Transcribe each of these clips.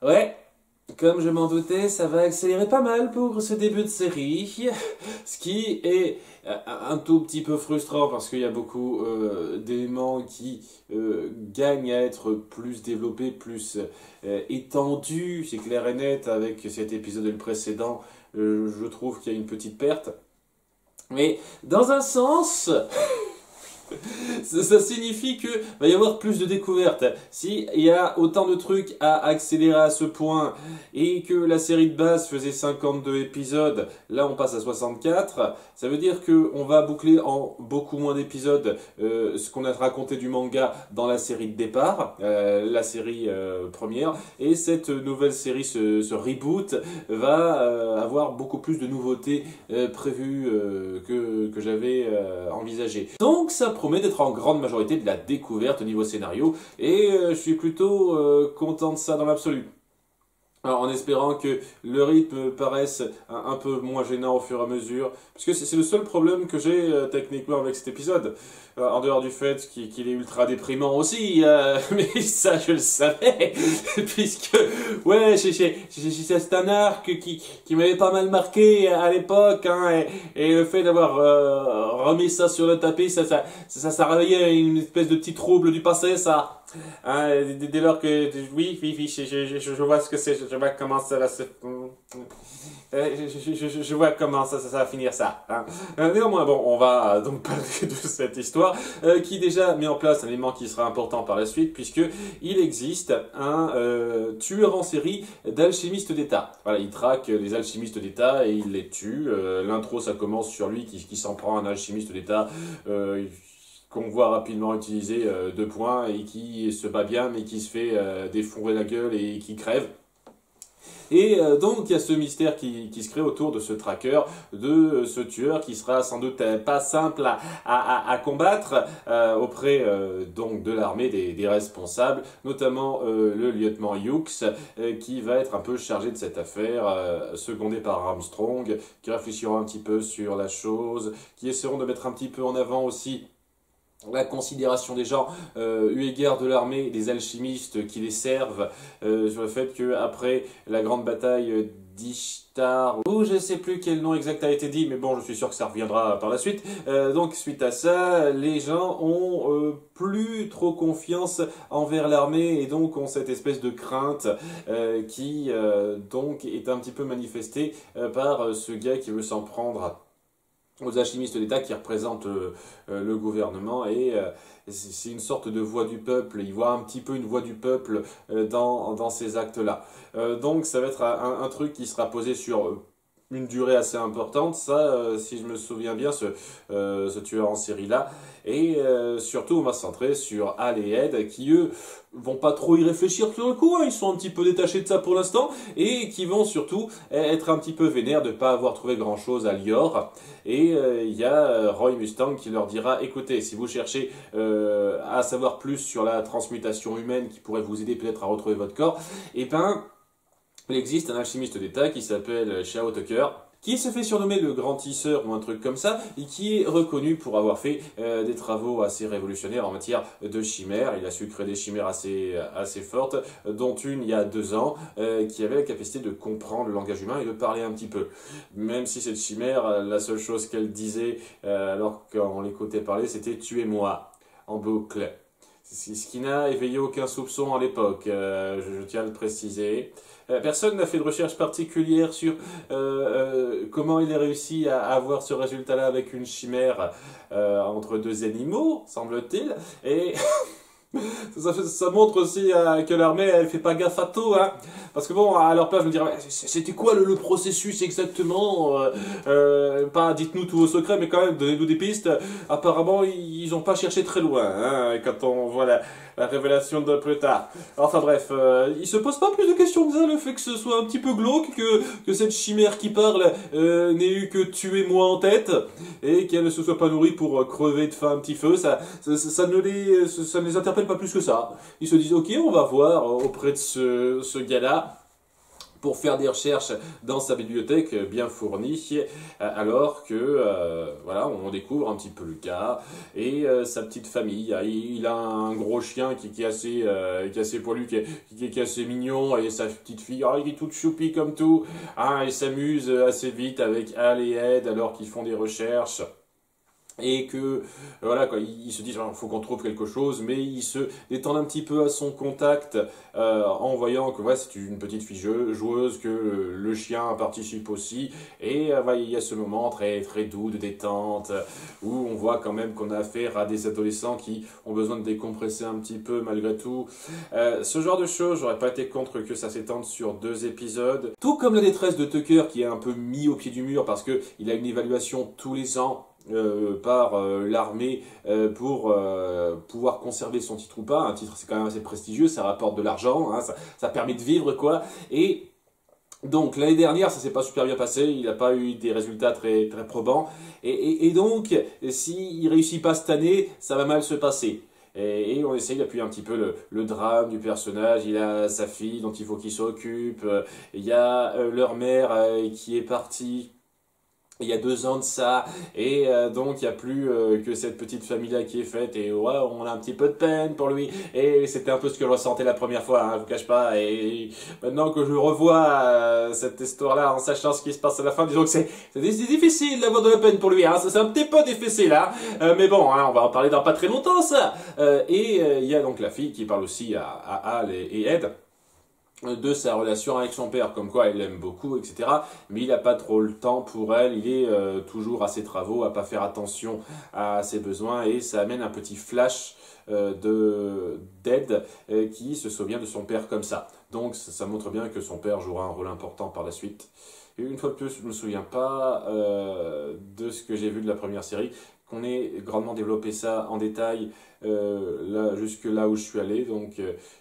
Ouais, comme je m'en doutais, ça va accélérer pas mal pour ce début de série, ce qui est un tout petit peu frustrant parce qu'il y a beaucoup d'éléments qui gagnent à être plus développés, plus étendus, c'est clair et net avec cet épisode et le précédent, je trouve qu'il y a une petite perte. Mais dans un sens, ça signifie que va y avoir plus de découvertes. S'il y a autant de trucs à accélérer à ce point et que la série de base faisait 52 épisodes, là on passe à 64, ça veut dire qu'on va boucler en beaucoup moins d'épisodes ce qu'on a raconté du manga dans la série de départ, la série première, et cette nouvelle série, ce reboot, va avoir beaucoup plus de nouveautés prévues que j'avais envisagées. Donc ça promet d'être en grande majorité de la découverte au niveau scénario, et je suis plutôt content de ça dans l'absolu. Alors, en espérant que le rythme paraisse un peu moins gênant au fur et à mesure, puisque c'est le seul problème que j'ai techniquement avec cet épisode, en dehors du fait qu'il est ultra déprimant aussi, mais ça je le savais, puisque ouais, c'est un arc qui m'avait pas mal marqué à l'époque, hein, et le fait d'avoir remis ça sur le tapis, ça réveillait une espèce de petit trouble du passé, ça. Hein, dès lors que oui, je vois ce que c'est, je vois comment ça va se, je vois comment ça va finir ça. Hein. Néanmoins, bon, on va donc parler de cette histoire qui déjà met en place un élément qui sera important par la suite, puisque il existe un tueur en série d'alchimistes d'État. Voilà, il traque les alchimistes d'État et il les tue. L'intro, ça commence sur lui qui s'en prend à un alchimiste d'État. Qu'on voit rapidement utiliser 2 points et qui se bat bien mais qui se fait défoncer la gueule et qui crève. Et donc il y a ce mystère qui se crée autour de ce tracker, de ce tueur qui sera sans doute pas simple à combattre auprès donc de l'armée des responsables, notamment le lieutenant Hughes qui va être un peu chargé de cette affaire, secondé par Armstrong, qui réfléchira un petit peu sur la chose, qui essaieront de mettre un petit peu en avant aussi la considération des gens eu égard de l'armée, des alchimistes qui les servent, sur le fait qu'après la grande bataille d'Ishtar, ou je sais plus quel nom exact a été dit, mais bon, je suis sûr que ça reviendra par la suite. Donc, suite à ça, les gens ont plus trop confiance envers l'armée et donc ont cette espèce de crainte qui donc est un petit peu manifestée par ce gars qui veut s'en prendre aux alchimistes d'État qui représentent le gouvernement, et c'est une sorte de voix du peuple. Il voit un petit peu une voix du peuple dans ces actes-là. Donc ça va être un truc qui sera posé sur une durée assez importante, ça, si je me souviens bien, ce tueur en série-là. Et surtout, on va se centrer sur Al et Ed, qui eux vont pas trop y réfléchir sur le coup, hein, ils sont un petit peu détachés de ça pour l'instant, et qui vont surtout être un petit peu vénères de pas avoir trouvé grand-chose à Lior. Et il y a Roy Mustang qui leur dira, écoutez, si vous cherchez à savoir plus sur la transmutation humaine qui pourrait vous aider peut-être à retrouver votre corps, et ben il existe un alchimiste d'État qui s'appelle Shao Tucker, qui se fait surnommer le grand tisseur ou un truc comme ça, et qui est reconnu pour avoir fait des travaux assez révolutionnaires en matière de chimères. Il a su créer des chimères assez fortes, dont une il y a 2 ans, qui avait la capacité de comprendre le langage humain et de parler un petit peu. Même si cette chimère, la seule chose qu'elle disait, alors qu'on l'écoutait parler, c'était « tuez-moi » en boucle. Ce qui n'a éveillé aucun soupçon à l'époque, je tiens à le préciser. Personne n'a fait de recherche particulière sur comment il a réussi à avoir ce résultat-là avec une chimère entre 2 animaux, semble-t-il. Et ça montre aussi que l'armée, elle fait pas gaffe à tout, hein. Parce que bon, à leur place, je me dirais, c'était quoi le processus exactement pas dites-nous tous vos secrets, mais quand même, donnez-nous des pistes. Apparemment, ils ont pas cherché très loin, hein, quand on voit la révélation de plus tard. Enfin bref, il se pose pas plus de questions que ça, le fait que ce soit un petit peu glauque, que cette chimère qui parle n'ait eu que tuer-moi en tête, et qu'elle ne se soit pas nourrie pour crever de faim un petit feu, ça ne les interpelle pas plus que ça. Ils se disent, ok, on va voir auprès de ce gars-là, pour faire des recherches dans sa bibliothèque bien fournie, alors que voilà, on découvre un petit peu le gars et sa petite famille. Il a un gros chien qui est assez poilu, qui est assez mignon, et sa petite fille, il est toute choupie comme tout. Il s'amuse assez vite avec Al et Ed alors qu'ils font des recherches. Et que voilà quoi, ils se disent il faut qu'on trouve quelque chose, mais ils se détendent un petit peu à son contact en voyant que ouais, c'est une petite fille joueuse, que le chien participe aussi, et il y a ce moment très très doux de détente où on voit quand même qu'on a affaire à des adolescents qui ont besoin de décompresser un petit peu malgré tout. Ce genre de choses, j'aurais pas été contre que ça s'étende sur 2 épisodes, tout comme la détresse de Tucker qui est un peu mis au pied du mur parce que il a une évaluation tous les ans par l'armée pour pouvoir conserver son titre ou pas. Un titre, c'est quand même assez prestigieux, ça rapporte de l'argent, hein, ça permet de vivre quoi. Et donc l'année dernière, ça s'est pas super bien passé, il n'a pas eu des résultats très, très probants. Et donc, s'il réussit pas cette année, ça va mal se passer. Et on essaye d'appuyer un petit peu le drame du personnage. Il a sa fille dont il faut qu'il s'occupe. Il y a leur mère qui est partie il y a 2 ans de ça, et donc il n'y a plus que cette petite famille-là qui est faite, et ouais, on a un petit peu de peine pour lui, et c'était un peu ce que je ressentais la première fois, hein, je vous cache pas, et maintenant que je revois cette histoire-là en sachant ce qui se passe à la fin, disons que c'est difficile d'avoir de la peine pour lui, hein, c'est un petit peu difficile, hein, mais bon, hein, on va en parler dans pas très longtemps ça, et il y a donc la fille qui parle aussi à Al et Ed, de sa relation avec son père, comme quoi il l'aime beaucoup, etc. Mais il n'a pas trop le temps pour elle, il est toujours à ses travaux, à pas faire attention à ses besoins, et ça amène un petit flash d'Ed qui se souvient de son père comme ça. Donc ça montre bien que son père jouera un rôle important par la suite. Et une fois de plus, je ne me souviens pas de ce que j'ai vu de la première série, qu'on ait grandement développé ça en détail jusque là où je suis allé, donc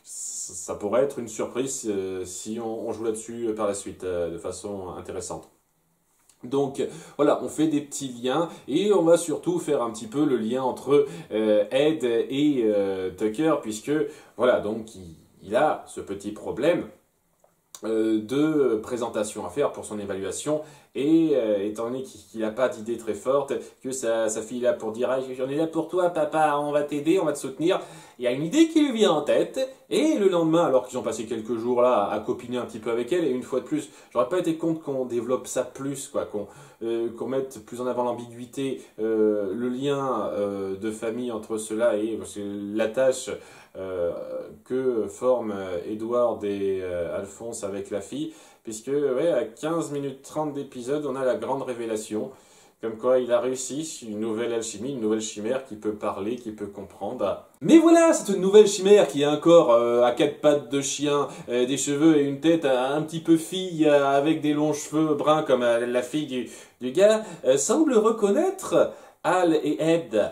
ça pourrait être une surprise si on joue là-dessus par la suite de façon intéressante. Donc voilà, on fait des petits liens et on va surtout faire un petit peu le lien entre Ed et Tucker, puisque voilà, donc il a ce petit problème de présentation à faire pour son évaluation, et étant donné qu'il n'a pas d'idée très forte, que sa fille est là pour dire j'en ai là pour toi papa, on va t'aider, on va te soutenir, il y a une idée qui lui vient en tête, et le lendemain, alors qu'ils ont passé quelques jours là à copiner un petit peu avec elle, et une fois de plus, j'aurais pas été contre qu'on développe ça plus, quoi, qu'on mette plus en avant l'ambiguïté, le lien de famille entre ceux-là, et parce que la tâche que forment Edward et Alphonse avec la fille, puisque ouais, à 15 minutes 30 d'épisode, on a la grande révélation, comme quoi il a réussi une nouvelle alchimie, une nouvelle chimère qui peut parler, qui peut comprendre. Mais voilà, cette nouvelle chimère qui a un corps à 4 pattes de chien, des cheveux et une tête un petit peu fille avec des longs cheveux bruns comme la fille du gars, semble reconnaître Al et Ed.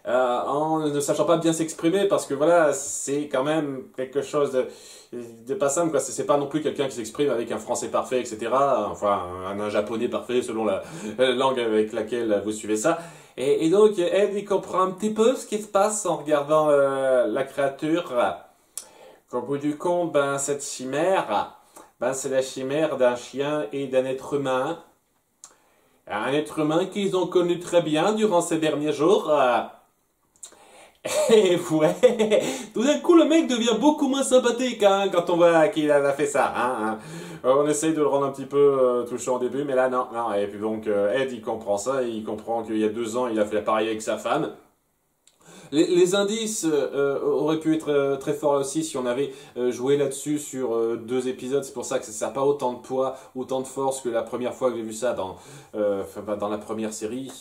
En ne sachant pas bien s'exprimer, parce que voilà, c'est quand même quelque chose de pas simple, quoi. C'est pas non plus quelqu'un qui s'exprime avec un français parfait, etc. Enfin, un japonais parfait selon la langue avec laquelle vous suivez ça. Et donc, Ed, il comprend un petit peu ce qui se passe en regardant la créature. Qu'au bout du compte, ben, cette chimère, ben, c'est la chimère d'un chien et d'un être humain. Un être humain qu'ils ont connu très bien durant ces derniers jours. Et ouais, tout d'un coup le mec devient beaucoup moins sympathique hein, quand on voit qu'il a fait ça. Hein. On essaye de le rendre un petit peu touchant au début, mais là non. Et puis donc Ed il comprend ça, il comprend qu'il y a 2 ans il a fait pareil avec sa femme. Les indices auraient pu être très forts aussi si on avait joué là-dessus sur 2 épisodes. C'est pour ça que ça n'a pas autant de poids, autant de force que la première fois que j'ai vu ça dans la première série,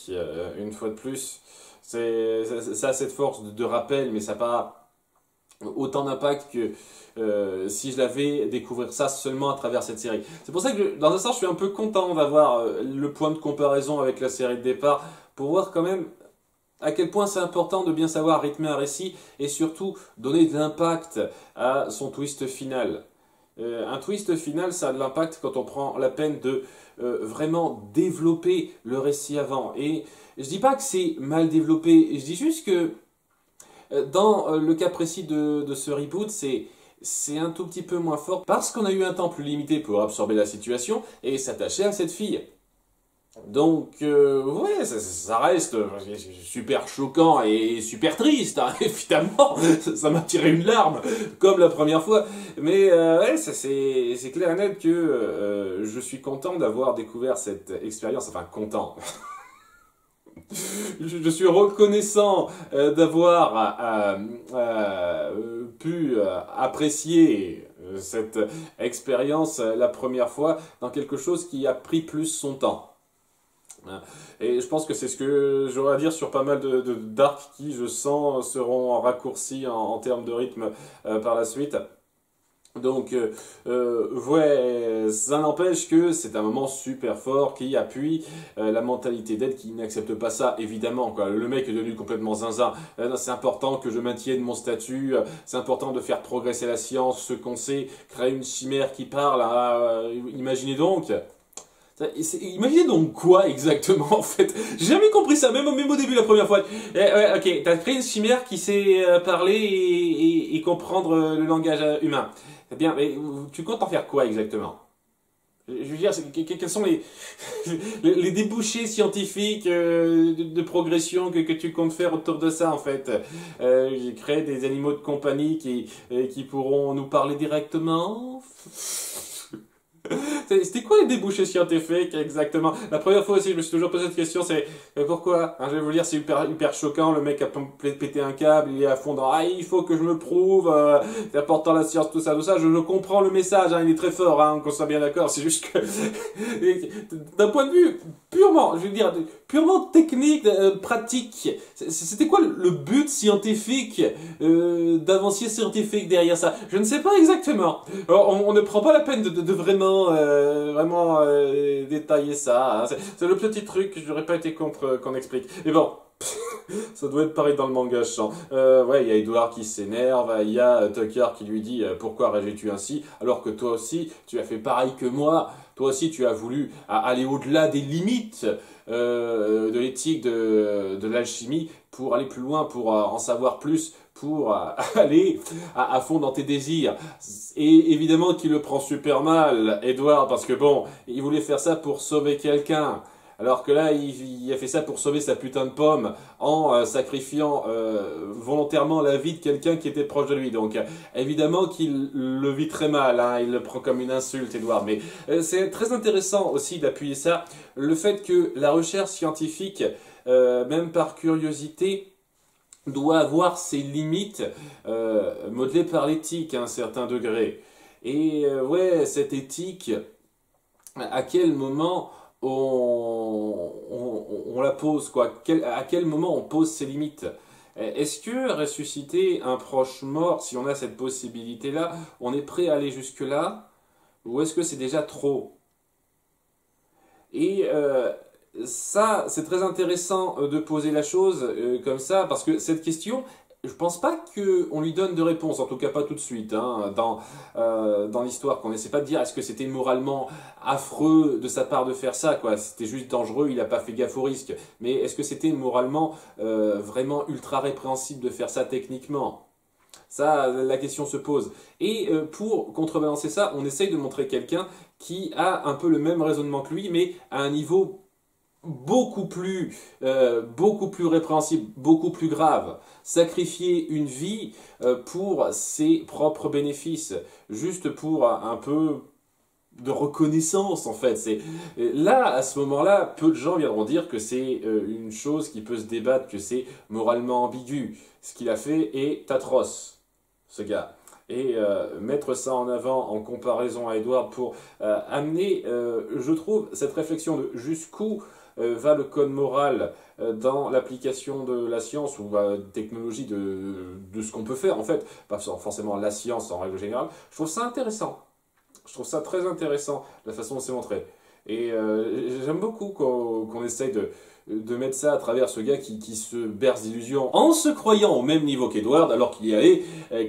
une fois de plus. Ça a cette force de rappel, mais ça n'a pas autant d'impact que si je l'avais découvert ça seulement à travers cette série. C'est pour ça que dans un sens je suis un peu content d'avoir le point de comparaison avec la série de départ, pour voir quand même à quel point c'est important de bien savoir rythmer un récit et surtout donner de l'impact à son twist final. Un twist final, ça a de l'impact quand on prend la peine de vraiment développer le récit avant. Et je dis pas que c'est mal développé, je dis juste que dans le cas précis de ce reboot, c'est c'est un tout petit peu moins fort parce qu'on a eu un temps plus limité pour absorber la situation et s'attacher à cette fille. Donc, ouais, ça reste super choquant et super triste, hein, évidemment. Ça m'a tiré une larme, comme la première fois. Mais, ouais, c'est clair et net que je suis content d'avoir découvert cette expérience. Enfin, content. Je suis reconnaissant d'avoir pu apprécier cette expérience la première fois dans quelque chose qui a pris plus son temps. Et je pense que c'est ce que j'aurais à dire sur pas mal d'arcs qui, je sens, seront raccourcis en termes de rythme par la suite. Donc, ouais, ça n'empêche que c'est un moment super fort qui appuie la mentalité d'Ed qui n'accepte pas ça, évidemment, quoi. Le mec est devenu complètement zinzin. C'est important que je maintienne mon statut, c'est important de faire progresser la science, ce qu'on sait, créer une chimère qui parle. Imaginez donc. Imaginez donc quoi exactement en fait. J'ai jamais compris ça, même au début la première fois. Ouais, ok, t'as créé une chimère qui sait parler et comprendre le langage humain. Eh bien, mais tu comptes en faire quoi exactement? Je veux dire, quels sont les débouchés scientifiques de progression que tu comptes faire autour de ça en fait? J'ai créé des animaux de compagnie qui pourront nous parler directement. C'était quoi les débouchés scientifiques exactement? La première fois aussi, je me suis toujours posé cette question, c'est pourquoi? Je vais vous dire, c'est hyper choquant, le mec a pété un câble, il est à fond dans il faut que je me prouve, c'est important la science, tout ça, je comprends le message, il est très fort, qu'on soit bien d'accord, c'est juste que d'un point de vue purement, je veux dire, purement technique, pratique, c'était quoi le but scientifique d'avancier scientifique derrière ça? Je ne sais pas exactement. On ne prend pas la peine de vraiment détailler ça. C'est le petit truc que j'aurais pas été contre qu'on explique. Mais bon, ça doit être pareil dans le manga, je sens. Ouais, il y a Edward qui s'énerve, il y a Tucker qui lui dit pourquoi réagis-tu ainsi alors que toi aussi tu as fait pareil que moi. Toi aussi tu as voulu aller au-delà des limites de l'éthique de l'alchimie pour aller plus loin, pour en savoir plus, pour aller à fond dans tes désirs. Et évidemment qu'il le prend super mal, Edward, parce que bon, il voulait faire ça pour sauver quelqu'un. Alors que là, il a fait ça pour sauver sa putain de pomme en sacrifiant volontairement la vie de quelqu'un qui était proche de lui. Donc, évidemment qu'il le vit très mal, il le prend comme une insulte, Edward. Mais c'est très intéressant aussi d'appuyer ça, le fait que la recherche scientifique, même par curiosité, doit avoir ses limites modelées par l'éthique à un certain degré. Et ouais, cette éthique, à quel moment on la pose, quoi. À quel moment on pose ses limites? Est-ce que ressusciter un proche mort, si on a cette possibilité-là, on est prêt à aller jusque-là? Ou est-ce que c'est déjà trop? Et ça, c'est très intéressant de poser la chose comme ça, parce que cette question, je pense pas qu'on lui donne de réponse, en tout cas pas tout de suite, dans l'histoire, qu'on n'essaie pas de dire est-ce que c'était moralement affreux de sa part de faire ça, quoi. C'était juste dangereux, il n'a pas fait gaffe au risque. Mais est-ce que c'était moralement vraiment ultra répréhensible de faire ça techniquement? Ça, la question se pose. Et pour contrebalancer ça, on essaye de montrer quelqu'un qui a un peu le même raisonnement que lui, mais à un niveau beaucoup plus répréhensible, beaucoup plus grave. Sacrifier une vie pour ses propres bénéfices, juste pour un peu de reconnaissance en fait. Là, à ce moment-là, peu de gens viendront dire que c'est une chose qui peut se débattre, que c'est moralement ambigu. Ce qu'il a fait est atroce, ce gars. Et mettre ça en avant en comparaison à Edward pour amener, je trouve, cette réflexion de jusqu'où va le code moral dans l'application de la science ou la technologie de ce qu'on peut faire en fait, pas forcément la science en règle générale. Je trouve ça intéressant. Je trouve ça très intéressant, la façon dont c'est montré. Et j'aime beaucoup qu'on essaye de mettre ça à travers ce gars qui se berce d'illusions en se croyant au même niveau qu'Edward alors qu'il y allait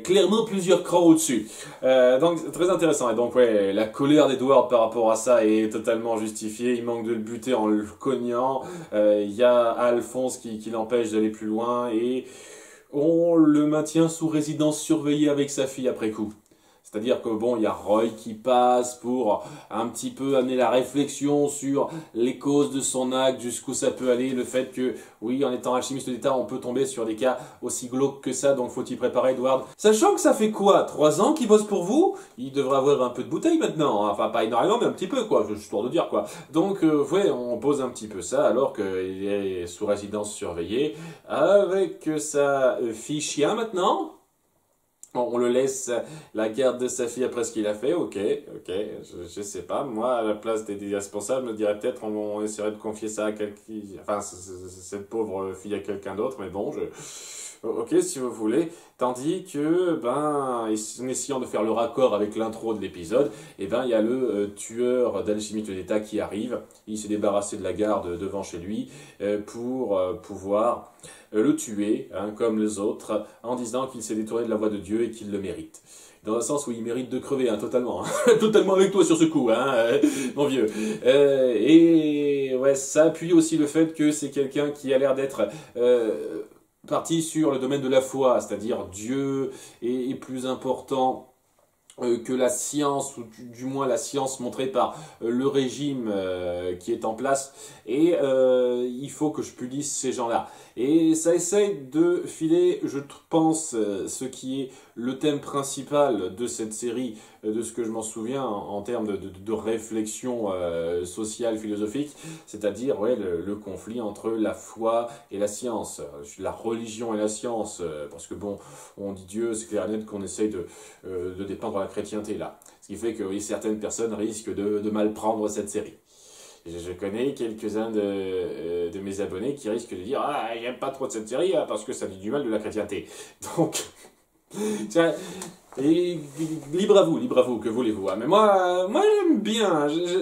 clairement plusieurs crans au-dessus. Donc très intéressant. Et donc ouais, la colère d'Edward par rapport à ça est totalement justifiée. Il manque de le buter en le cognant. Il y a Alphonse qui l'empêche d'aller plus loin et on le maintient sous résidence surveillée avec sa fille après coup. C'est-à-dire que bon, il y a Roy qui passe pour un petit peu amener la réflexion sur les causes de son acte, jusqu'où ça peut aller, le fait que, oui, en étant alchimiste d'État, on peut tomber sur des cas aussi glauques que ça, donc faut y préparer, Edward. Sachant que ça fait quoi, 3 ans qu'il bosse pour vous? Il devrait avoir un peu de bouteille maintenant, hein. Enfin pas énormément, mais un petit peu, quoi, histoire de dire, quoi. Donc, ouais, on pose un petit peu ça, alors qu'il est sous résidence surveillée, avec sa fille chien maintenant. Bon, on le laisse la garde de sa fille après ce qu'il a fait, ok, je sais pas, moi à la place des responsables, je me dirais peut-être on essaierait de confier ça à quelqu'un, enfin cette pauvre fille à quelqu'un d'autre, mais bon, ok si vous voulez, tandis que, ben, en essayant de faire le raccord avec l'intro de l'épisode, et ben il y a le tueur d'alchimiste de l'État qui arrive, il s'est débarrassé de la garde devant chez lui pour pouvoir le tuer, hein, comme les autres, en disant qu'il s'est détourné de la voie de Dieu et qu'il le mérite. Dans le sens où il mérite de crever, hein, totalement. Totalement avec toi sur ce coup, hein, mon vieux. Et ouais, ça appuie aussi le fait que c'est quelqu'un qui a l'air d'être parti sur le domaine de la foi, c'est-à-dire Dieu est plus important que la science, ou du moins la science montrée par le régime qui est en place, et il faut que je punisse ces gens-là. Et ça essaye de filer, je pense, ce qui est le thème principal de cette série, de ce que je m'en souviens en termes de réflexion sociale, philosophique, c'est-à-dire ouais, le conflit entre la foi et la science, la religion et la science, parce que bon, on dit Dieu, c'est clair et net qu'on essaye de dépendre de la chrétienté là. Ce qui fait que oui, certaines personnes risquent de mal prendre cette série. Je connais quelques-uns de mes abonnés qui risquent de dire ah, j'aime pas trop cette série parce que ça dit du mal de la chrétienté. Donc, et libre à vous, que voulez-vous. Mais moi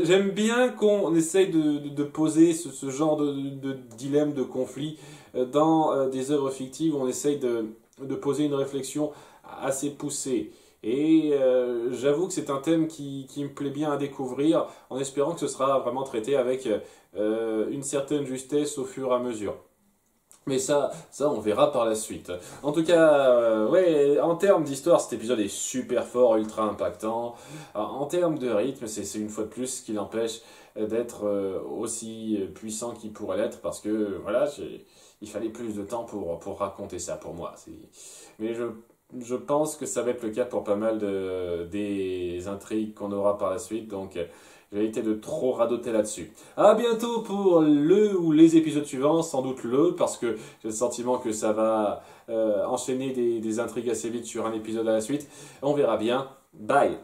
j'aime bien qu'on essaye de poser ce genre de dilemme, de conflit dans des œuvres fictives. On essaye de poser une réflexion assez poussée. Et j'avoue que c'est un thème qui me plaît bien à découvrir, en espérant que ce sera vraiment traité avec une certaine justesse au fur et à mesure. Mais ça on verra par la suite. En tout cas, ouais, en termes d'histoire, cet épisode est super fort, ultra impactant. En termes de rythme, c'est une fois de plus ce qui l'empêche d'être aussi puissant qu'il pourrait l'être, parce que voilà, il fallait plus de temps pour raconter ça pour moi. Mais je pense que ça va être le cas pour pas mal des intrigues qu'on aura par la suite, donc j'ai évité de trop radoter là-dessus. À bientôt pour le ou les épisodes suivants, sans doute parce que j'ai le sentiment que ça va enchaîner des intrigues assez vite sur un épisode à la suite. On verra bien. Bye!